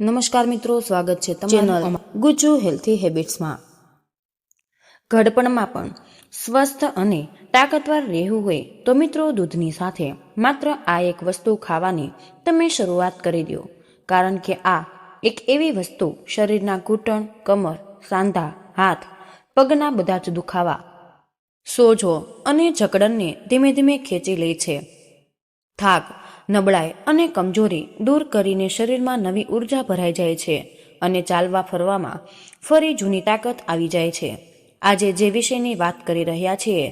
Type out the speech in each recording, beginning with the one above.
નમસ્કાર મિત્રો, સ્વાગત છે તમારું ગુજ્જુ હેલ્થી હેબિટ્સમાં। ઘડપણમાં પણ સ્વસ્થ અને તાકાતવાર રહેવું હોય તો મિત્રો દૂધની સાથે માત્ર આ એક વસ્તુ ખાવાની તમે શરૂઆત કરી દો, કારણ કે આ એક એવી વસ્તુ શરીરના ઘૂંટણ, કમર, સાંધા, હાથ, પગના બધા જ દુખાવા, સોજો અને જકડનને ધીમે ધીમે ખેંચી લે છે। થાક, નબળાઈ અને કમજોરી દૂર કરીને શરીરમાં નવી ઉર્જા ભરાઈ જાય છે અને ચાલવા ફરવામાં ફરી જૂની તાકાત આવી જાય છે। આજે જે વિષયની વાત કરી રહ્યા છીએ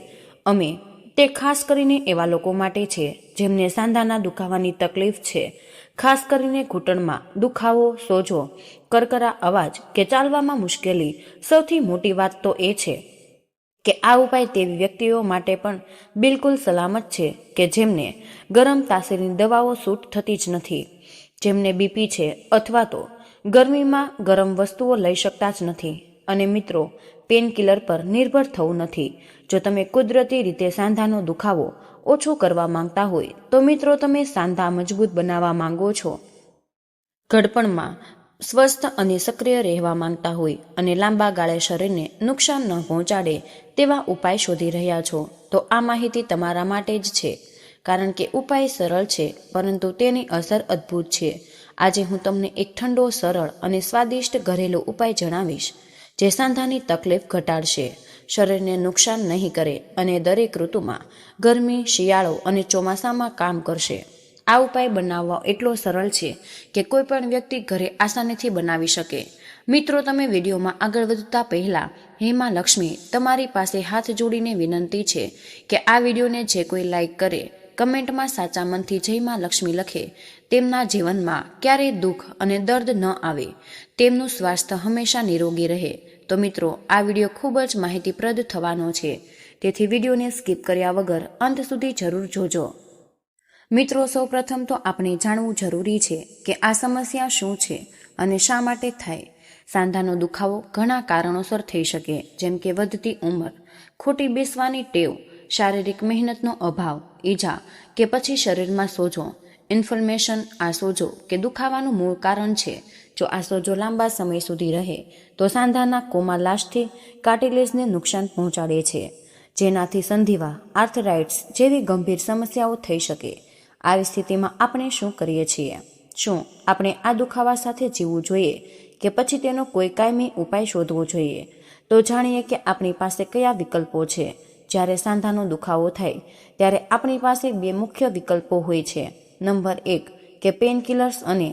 અમે, તે ખાસ કરીને એવા લોકો માટે છે જેમને સાંધાના દુખાવાની તકલીફ છે, ખાસ કરીને ઘૂંટણમાં દુખાવો, સોજો, કરકરા અવાજ કે ચાલવામાં મુશ્કેલી। સૌથી મોટી વાત તો એ છે કે આ ઉપાય તેવી વ્યક્તિઓ માટે પણ બિલકુલ સલામત છે કે જેમને ગરમ તાસીરની દવાઓ સૂટ થતી જ નથી, જેમને બીપી છે અથવા તો ગરમીમાં ગરમ વસ્તુઓ લઈ શકતા જ નથી, અને મિત્રો પેન કિલર પર નિર્ભર થવું નથી। જો તમે કુદરતી રીતે સાંધાનો દુખાવો ઓછો કરવા માંગતા હોય તો મિત્રો તમે સાંધા મજબૂત બનાવવા માંગો છો, ઘડપણમાં સ્વસ્થ અને સક્રિય રહેવા માંગતા હોય અને લાંબા ગાળે શરીરને નુકસાન ન પહોંચાડે તેવા ઉપાય શોધી રહ્યા છો તો આ માહિતી તમારા માટે જ છે, કારણ કે ઉપાય સરળ છે પરંતુ તેની અસર અદ્ભુત છે। આજે હું તમને એક ઠંડો, સરળ અને સ્વાદિષ્ટ ઘરેલું ઉપાય જણાવીશ જે સાંધાની તકલીફ ઘટાડશે, શરીરને નુકસાન નહીં કરે અને દરેક ઋતુમાં ગરમી, શિયાળો અને ચોમાસામાં કામ કરશે। આ ઉપાય બનાવવા એટલો સરળ છે કે કોઈ પણ વ્યક્તિ ઘરે આસાનીથી બનાવી શકે। મિત્રો, તમે વિડીયોમાં આગળ વધતા પહેલા હેમા લક્ષ્મી તમારી પાસે હાથ જોડીને વિનંતી છે કે આ વિડીયોને જે કોઈ લાઈક કરે, કમેન્ટમાં સાચા મનથી જય માં લક્ષ્મી લખે, તેમના જીવનમાં ક્યારેય દુઃખ અને દર્દ ન આવે, તેમનું સ્વાસ્થ્ય હંમેશા નિરોગી રહે। તો મિત્રો, આ વિડીયો ખૂબ જ માહિતીપ્રદ થવાનો છે, તેથી વિડીયોને સ્કીપ કર્યા વગર અંત સુધી જરૂર જોજો। મિત્રો, સૌપ્રથમ તો આપણે જાણવું જરૂરી છે કે આ સમસ્યા શું છે અને શા માટે થાય। સાંધાનો દુખાવો ઘણા કારણોસર થઈ શકે, જેમ કે વધતી ઉંમર, ખોટી બેસવાની ટેવ, શારીરિક મહેનતનો અભાવ, ઈજા કે પછી શરીરમાં સોજો, ઇન્ફ્લેમેશન। આ સોજો કે દુખાવાનું મૂળ કારણ છે। જો આ સોજો લાંબા સમય સુધી રહે તો સાંધાના કોમાલાસ્ટથી કાર્ટિલેજને નુકસાન પહોંચાડે છે, જેનાથી સંધિવા, આર્થરાઇટ્સ જેવી ગંભીર સમસ્યાઓ થઈ શકે। આવી સ્થિતિમાં આપણે શું કરીએ છીએ? શું આપણે આ દુખાવા સાથે જીવવું જોઈએ કે પછી તેનો કોઈ કાયમી ઉપાય શોધવો જોઈએ? તો જાણીએ કે આપણી પાસે કયા વિકલ્પો છે। જ્યારે સાંધાનો દુખાવો થાય ત્યારે આપણી પાસે બે મુખ્ય વિકલ્પો હોય છે। નંબર 1 કે પેન કિલર્સ અને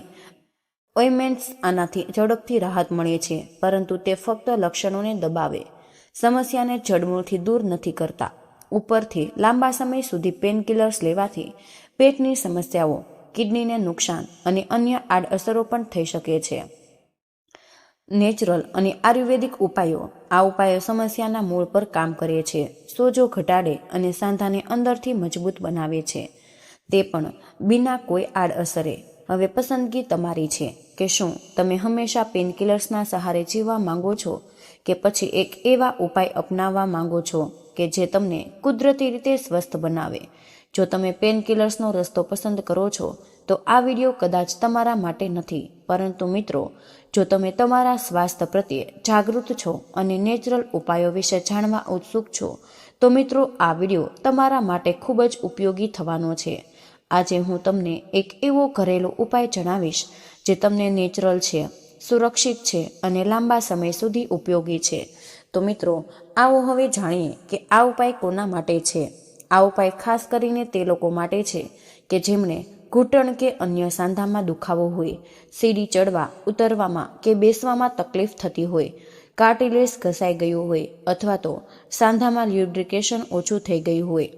ઓઇન્ટમેન્ટ્સ। આનાથી ઝડપથી રાહત મળે છે, પરંતુ તે ફક્ત લક્ષણોને દબાવે, સમસ્યાને જડમૂળથી દૂર નથી કરતા। ઉપરથી લાંબા સમય સુધી પેન કિલર્સ લેવાથી પેટની સમસ્યાઓ, કિડનીને નુકસાન અને અન્ય આડઅસરો પણ થઈ શકે છે। નેચરલ અને આયુર્વેદિક ઉપાયો। આ ઉપાયો સમસ્યાના મૂળ પર કામ કરે છે, સોજો ઘટાડે અને સાંધાને અંદરથી મજબૂત બનાવે છે, તે પણ વિના કોઈ આડઅસરે। હવે પસંદગી તમારી છે કે શું તમે હંમેશા પેનકિલર્સના સહારે જીવવા માંગો છો કે પછી એક એવા ઉપાય અપનાવવા માંગો છો કે જે તમને કુદરતી રીતે સ્વસ્થ બનાવે। જો તમે પેનકિલર્સનો રસ્તો પસંદ કરો છો તો આ વિડીયો કદાચ તમારા માટે નથી, પરંતુ મિત્રો, જો તમે તમારા સ્વાસ્થ્ય પ્રત્યે જાગૃત છો અને નેચરલ ઉપાયો વિશે જાણવા ઉત્સુક છો તો મિત્રો આ વિડીયો તમારા માટે ખૂબ જ ઉપયોગી થવાનો છે। આજે હું તમને એક એવો ઘરેલું ઉપાય જણાવીશ જે તમને નેચરલ છે, સુરક્ષિત છે અને લાંબા સમય સુધી ઉપયોગી છે। તો મિત્રો, આવો હવે જાણીએ કે આ ઉપાય કોના માટે છે। આ ઉપાય ખાસ કરીને તે લોકો માટે છે કે જેમને ઘૂંટણ કે અન્ય સાંધામાં દુખાવો હોય, સીડી ચડવા ઉતરવામાં કે બેસવામાં તકલીફ થતી હોય, કાર્ટિલેજ ઘસાઈ ગયું હોય અથવા તો સાંધામાં લ્યુબ્રિકેશન ઓછું થઈ ગયું હોય,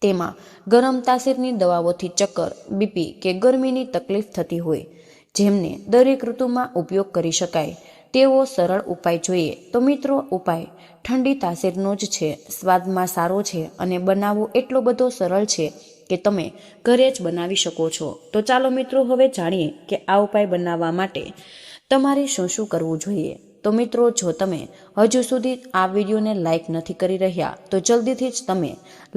તેમાં ગરમ તાસીરની દવાઓથી ચક્કર, બીપી કે ગરમીની તકલીફ થતી હોય, જેમને દરેક ઋતુમાં ઉપયોગ કરી શકાય તેવો સરળ ઉપાય જોઈએ તો મિત્રો ઉપાય ઠંડી તાસીરનો જ છે, સ્વાદમાં સારો છે અને બનાવવો એટલો બધો સરળ છે કે તમે ઘરે જ બનાવી શકો છો। તો ચાલો મિત્રો હવે જાણીએ કે આ ઉપાય બનાવવા માટે તમારે શું શું કરવું જોઈએ। તો મિત્રો, જો તમે હજુ સુધી આ વિડીયોને લાઇક નથી કરી રહ્યા તો જલ્દીથી જ તમે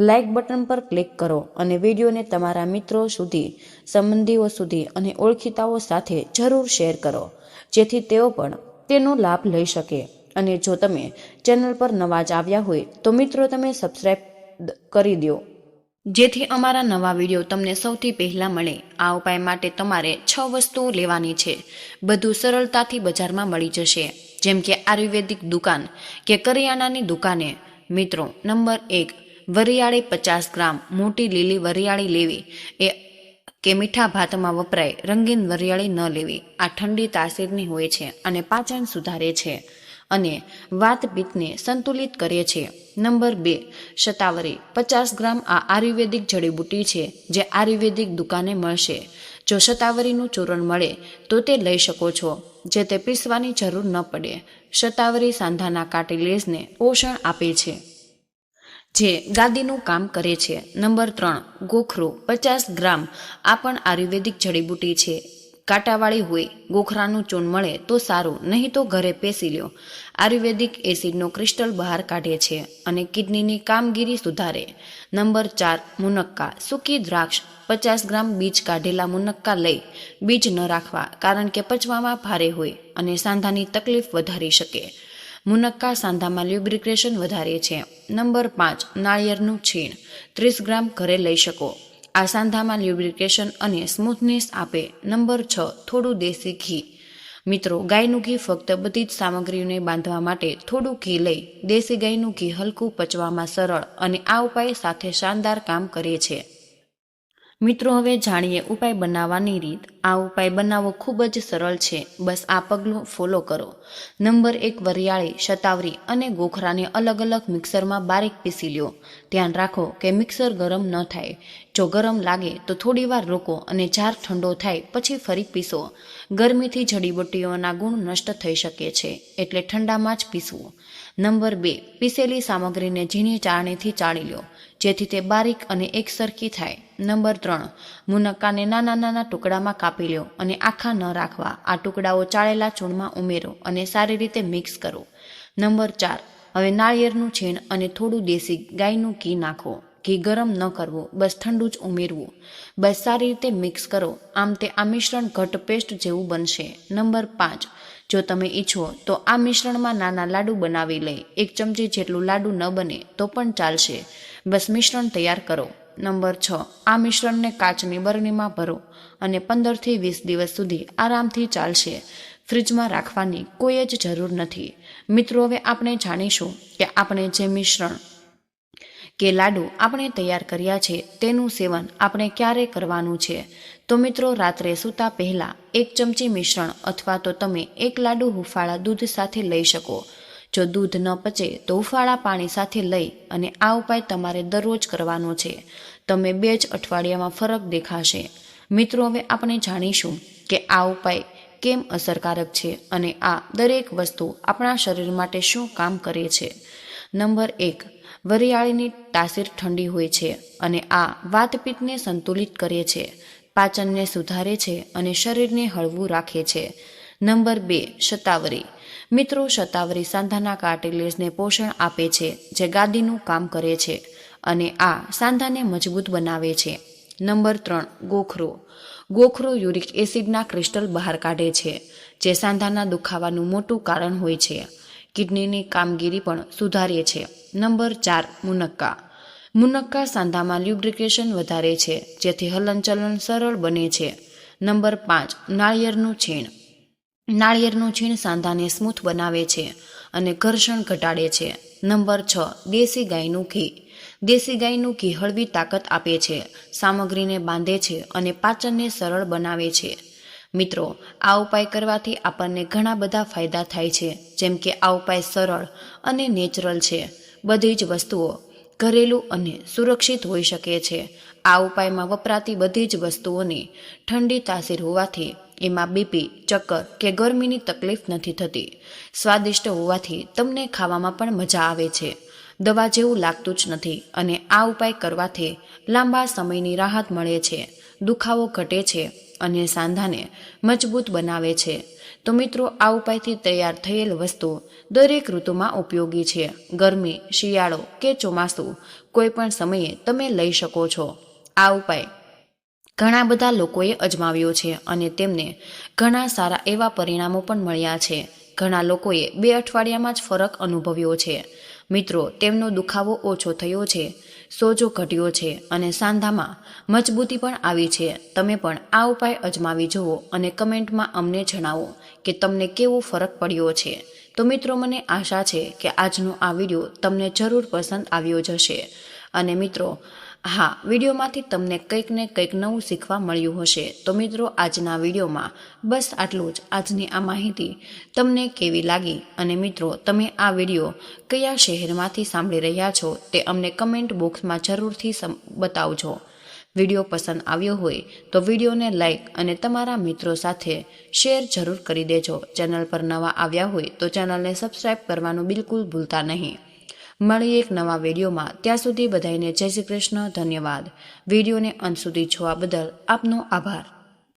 લાઇક બટન પર ક્લિક કરો અને વિડીયોને તમારા મિત્રો સુધી, સંબંધીઓ સુધી અને ઓળખીતાઓ સાથે જરૂર શેર કરો, જેથી તેઓ પણ તેનો લાભ લઈ શકે. અને જો તમે ચેનલ પર નવા જ આવ્યા હોય તો મિત્રો, તમે સબસ્ક્રાઇબ કરી દો, જેથી અમારા નવા વિડીયો તમને સૌથી પહેલા મળે. આ ઉપાય માટે તમારે 6 વસ્તુઓ લેવાની છે. બધું સરળતાથી બજારમાં મળી જશે, જેમ કે આયુર્વેદિક દુકાન કે કરિયાણાની દુકાને. મિત્રો, નંબર 1, વરિયાળી 50 ગ્રામ. મોટી લીલી વરિયાળી લેવી કે મીઠા ભાતમાં વપરાય રંગીન વરિયાળી ન લેવી. આ ઠંડી તાસીરની હોય છે અને પાચન સુધારે છે અને વાત પિત્તને સંતુલિત કરે છે. નંબર 2, શતાવરી 50 ગ્રામ. આ આયુર્વેદિક જડીબુટ્ટી છે જે આયુર્વેદિક દુકાને મળશે. જો શતાવરીનું ચૂર્ણ મળે તો તે લઈ શકો છો, જે તે પીસવાની જરૂર ન પડે. શતાવરી સાંધાના કાર્ટિલેજને પોષણ આપે છે, જે ગાદીનું કામ કરે છે. નંબર 3, ગોખરું 50 ગ્રામ. આ પણ આયુર્વેદિક જડીબુટ્ટી છે. કાંટાવાળી હોય. ગોખરાનું ચૂર્ણ મળે તો સારું, નહીં તો ઘરે પેસી લ્યો. આયુર્વેદિક એસિડનો ક્રિસ્ટલ બહાર કાઢે છે અને કિડનીની કામગીરી સુધારે. નંબર 4, મુનક્કા. સૂકી દ્રાક્ષ 50 ગ્રામ. બીજ કાઢેલા મુનક્કા લઈ બીજ ન રાખવા, કારણ કે પચવામાં ભારે હોય અને સાંધાની તકલીફ વધારી શકે. મુનક્કા સાંધામાં લ્યુબ્રિકેશન વધારે છે. નંબર 5, નાળિયેરનું છીણ 30 ગ્રામ ઘરે લઈ શકો. આ સાંધામાં લ્યુબ્રિકેશન અને સ્મૂથનેસ આપે. નંબર 6, થોડું દેશી ઘી. મિત્રો, ગાયનું ઘી ફક્ત બધી જ સામગ્રીઓને બાંધવા માટે થોડું ઘી લઈ. દેશી ગાયનું ઘી હલકું, પચવામાં સરળ અને આ ઉપાય સાથે શાનદાર કામ કરે છે. મિત્રો, હવે જાણીએ ઉપાય બનાવવાની રીત. આ ઉપાય બનાવવો ખૂબ જ સરળ છે. બસ આ પગલું ફોલો કરો. નંબર 1, વરિયાળી, શતાવરી અને ગોખરાને અલગ અલગ મિક્સરમાં બારીક પીસી લ્યો. ધ્યાન રાખો કે મિક્સર ગરમ ન થાય. જો ગરમ લાગે તો થોડીવાર રોકો અને જાર ઠંડો થાય પછી ફરી પીસો. ગરમીથી જડીબુટ્ટીઓના ગુણ નષ્ટ થઈ શકે છે, એટલે ઠંડામાં જ પીસવું. નંબર 2, પીસેલી સામગ્રીને ઝીણી ચાળણીથી ચાળી લો, જેથી તે બારીક અને એકસરખી થાય. નંબર 3, મુનક્કાને નાના નાના ટુકડામાં કાપી લો અને આખા ન રાખવા. આ ટુકડાઓ ચાળેલા ચૂર્ણમાં ઉમેરો અને સારી રીતે મિક્સ કરો. નંબર 4, હવે નાળિયેરનું છીણ અને થોડું દેશી ગાયનું ઘી નાખો. ઘી ગરમ ન કરવું, બસ ઠંડુ જ ઉમેરવું. બસ સારી રીતે મિક્સ કરો. આમ તે આ મિશ્રણ ઘટ પેસ્ટ જેવું બનશે. નંબર 5, જો તમે ઈચ્છો તો આ મિશ્રણમાં નાના લાડુ બનાવી લઈ. 1 ચમચી જેટલું લાડુ ન બને તો પણ ચાલશે. બસ મિશ્રણ તૈયાર કરો. નંબર 6, આ મિશ્રણને કાચની બરણીમાં ભરો અને 15 થી 20 દિવસ સુધી આરામથી ચાલશે. ફ્રીજમાં રાખવાની કોઈ જ જરૂર નથી. મિત્રો, હવે આપણે જાણીશું કે આપણે જે મિશ્રણ કે લાડુ આપણે તૈયાર કર્યા છે તેનું સેવન આપણે ક્યારે કરવાનું છે. તો મિત્રો, રાત્રે સૂતા પહેલા 1 ચમચી મિશ્રણ અથવા તો તમે 1 લાડુ હુંફાળા દૂધ સાથે લઈ શકો. જો દૂધ ન પચે તો હુંફાળા પાણી સાથે લઈ અને આ ઉપાય તમારે દરરોજ કરવાનો છે. તમે 2 જ અઠવાડિયામાં ફરક દેખાશે. મિત્રો, હવે આપણે જાણીશું કે આ ઉપાય કેમ અસરકારક છે અને આ દરેક વસ્તુ આપણા શરીર માટે શું કામ કરે છે. નંબર 1, વરિયાળીની તાસીર ઠંડી હોય છે અને આ વાતપિત્તને સંતુલિત કરે છે, પાચનને સુધારે છે અને શરીરને હળવું રાખે છે. નંબર 2, શતાવરી. મિત્રો, શતાવરી સાંધાના કાર્ટિલેજને પોષણ આપે છે, જે ગાદીનું કામ કરે છે અને આ સાંધાને મજબૂત બનાવે છે. નંબર 3, ગોખરો. ગોખરો યુરિક એસિડના ક્રિસ્ટલ બહાર કાઢે છે, જે સાંધાના દુખાવાનું મોટું કારણ હોય છે. કિડનીની કામગીરી પણ સુધારે છે. નંબર 4, મુનક્કા. મુનક્કા સાંધામાં લ્યુબ્રિકેશન વધારે છે, જેથી હલનચલન સરળ બને છે. નંબર 5, નાળિયેરનું છીણ. નાળિયેરનું છીણ સાંધાને સ્મૂથ બનાવે છે અને ઘર્ષણ ઘટાડે છે. નંબર 6, દેશી ગાયનું ઘી. દેશી ગાયનું ઘી હળવી તાકાત આપે છે, સામગ્રીને બાંધે છે અને પાચનને સરળ બનાવે છે. મિત્રો, આ ઉપાય કરવાથી આપણને ઘણા બધા ફાયદા થાય છે, જેમ કે આ ઉપાય સરળ અને નેચરલ છે. બધી જ વસ્તુઓ ઘરેલું અને સુરક્ષિત હોઈ શકે છે. આ ઉપાયમાં વપરાતી બધી જ વસ્તુઓની ઠંડી તાસીર હોવાથી એમાં બીપી, ચક્કર કે ગરમીની તકલીફ નથી થતી. સ્વાદિષ્ટ હોવાથી તમને ખાવામાં પણ મજા આવે છે. દવા જેવું લાગતું જ નથી અને આ ઉપાય કરવાથી લાંબા સમયની રાહત મળે છે, દુખાવો ઘટે છે અને સાંધાને મજબૂત બનાવે છે. તો મિત્રો, આ ઉપાયથી તૈયાર થયેલ વસ્તુ દરેક ઋતુમાં ઉપયોગી છે. ગરમી, શિયાળો કે ચોમાસું કોઈ પણ સમયે તમે લઈ શકો છો. આ ઉપાય ઘણા બધા લોકોએ અજમાવ્યો છે અને તેમને ઘણા સારા એવા પરિણામો પણ મળ્યા છે. ઘણા લોકોએ 2 અઠવાડિયામાં જ ફરક અનુભવ્યો છે. મિત્રો, તેમનો દુખાવો ઓછો થયો છે, સોજો ઘટ્યો છે અને સાંધામાં મજબૂતી પણ આવી છે. તમે પણ આ ઉપાય અજમાવી જુઓ અને કમેન્ટમાં અમને જણાવો કે તમને કેવો ફરક પડ્યો છે. તો મિત્રો, મને આશા છે કે આજનો આ વિડીયો તમને જરૂર પસંદ આવ્યો જ હશે. અને મિત્રો, હા, વિડીયોમાંથી તમને કંઈક ને કંઈક નવું શીખવા મળ્યું હશે. તો મિત્રો, આજના વિડીયોમાં બસ આટલું જ. આજની આ માહિતી તમને કેવી લાગી? અને મિત્રો, તમે આ વિડીયો કયા શહેરમાંથી સાંભળી રહ્યા છો તે અમને કમેન્ટ બોક્સમાં જરૂરથી બતાવજો. વિડીયો પસંદ આવ્યો હોય તો વિડીયોને લાઇક અને તમારા મિત્રો સાથે શેર જરૂર કરી દેજો. ચેનલ પર નવા આવ્યા હોય તો ચેનલને સબસ્ક્રાઈબ કરવાનું બિલકુલ ભૂલતા નહીં. મળીએ એક નવા વિડીયોમાં. ત્યાં સુધી બધાને જય શ્રી કૃષ્ણ. ધન્યવાદ. વિડીયોને અંત સુધી જોવા બદલ આપનો આભાર.